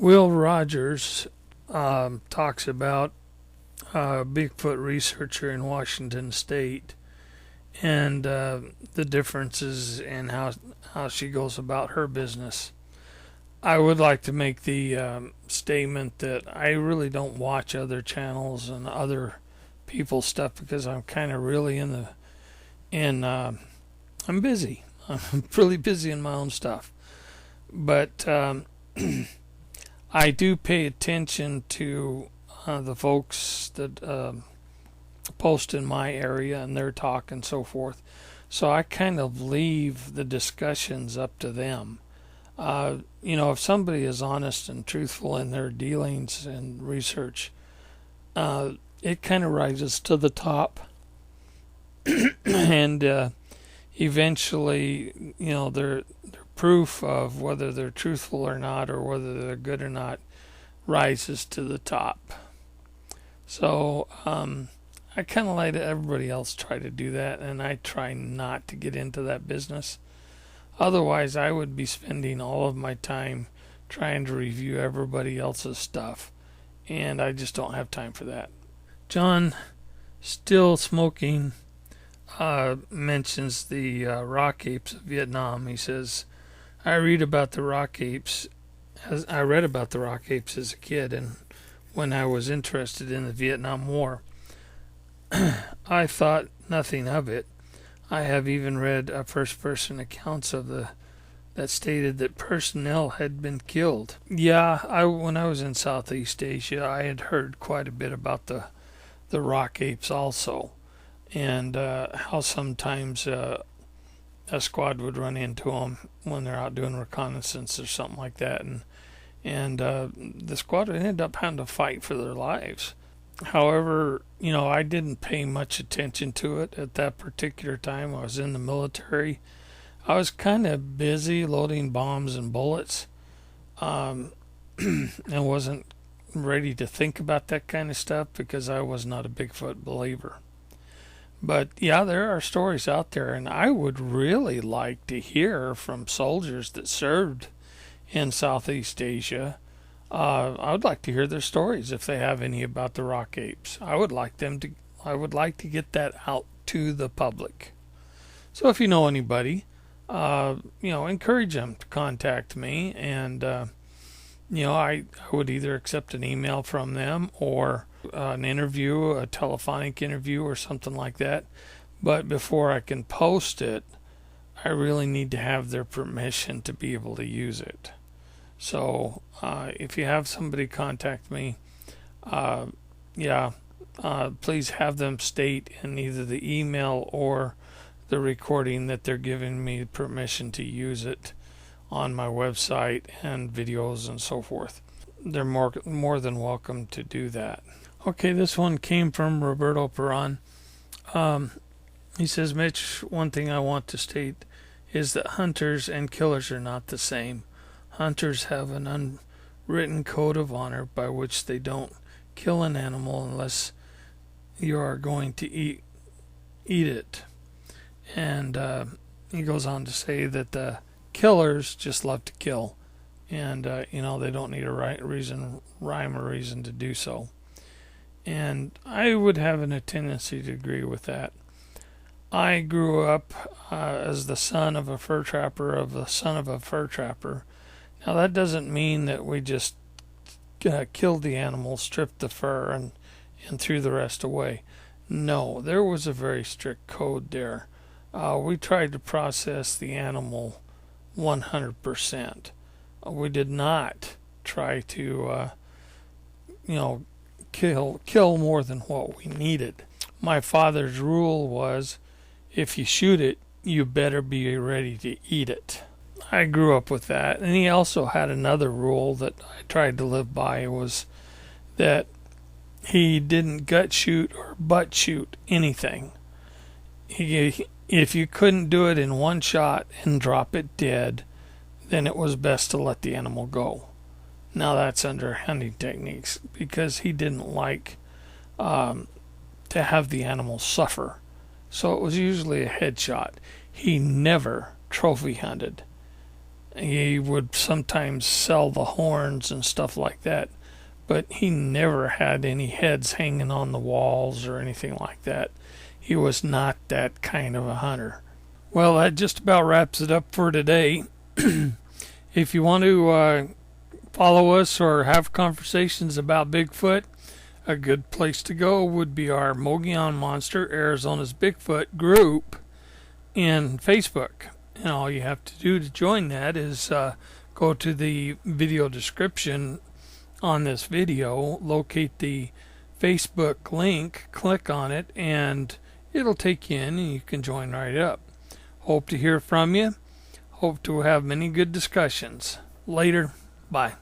Will Rogers talks about a Bigfoot researcher in Washington State and the differences in how she goes about her business. I would like to make the statement that I really don't watch other channels and other people's stuff because I'm kind of really I'm busy. I'm really busy in my own stuff. But I do pay attention to the folks that post in my area and their talk and so forth. So I kind of leave the discussions up to them. If somebody is honest and truthful in their dealings and research, it kind of rises to the top. And eventually, their proof of whether they're truthful or not, or whether they're good or not, rises to the top. So I kind of let everybody else try to do that, and I try not to get into that business. Otherwise, I would be spending all of my time trying to review everybody else's stuff, and I just don't have time for that. John, still smoking, mentions the rock apes of Vietnam. He says, I read about the rock apes as a kid, and when I was interested in the Vietnam War. I thought nothing of it. I have even read first-person accounts of that stated that personnel had been killed. Yeah, when I was in Southeast Asia, I had heard quite a bit about the rock apes also, and how sometimes a squad would run into them when they're out doing reconnaissance or something like that, and the squad would end up having to fight for their lives. However, I didn't pay much attention to it at that particular time. I was in the military. I was kind of busy loading bombs and bullets, and wasn't ready to think about that kind of stuff because I was not a Bigfoot believer. But yeah, there are stories out there, and I would really like to hear from soldiers that served in Southeast Asia. I would like to hear their stories if they have any about the rock apes. I would like to get that out to the public. So if you know anybody, encourage them to contact me, and I would either accept an email from them or an interview, a telephonic interview or something like that. But before I can post it, I really need to have their permission to be able to use it. So if you have somebody contact me, please have them state in either the email or the recording that they're giving me permission to use it on my website and videos and so forth. They're more than welcome to do that. Okay, this one came from Roberto Peron. He says, Mitch, one thing I want to state is that hunters and killers are not the same. Hunters have an unwritten code of honor by which they don't kill an animal unless you are going to eat it. And he goes on to say that the killers just love to kill, and they don't need a rhyme or reason to do so. And I would have a tendency to agree with that. I grew up as the son of a fur trapper of the son of a fur trapper. Now that doesn't mean that we just killed the animal, stripped the fur, and threw the rest away. No, there was a very strict code there. We tried to process the animal 100%. We did not try to, kill more than what we needed. My father's rule was, if you shoot it, you better be ready to eat it. I grew up with that. And he also had another rule that I tried to live by, was that he didn't gut shoot or butt shoot anything. If you couldn't do it in one shot and drop it dead, then it was best to let the animal go. Now that's under hunting techniques, because he didn't like to have the animal suffer. So it was usually a headshot. He never trophy hunted. He would sometimes sell the horns and stuff like that, but he never had any heads hanging on the walls or anything like that. He was not that kind of a hunter. Well, that just about wraps it up for today. If you want to follow us or have conversations about Bigfoot, a good place to go would be our Mogollon Monster, Arizona's Bigfoot group in Facebook. And all you have to do to join that is go to the video description on this video, locate the Facebook link, click on it, and it'll take you in and you can join right up. Hope to hear from you. Hope to have many good discussions. Later. Bye.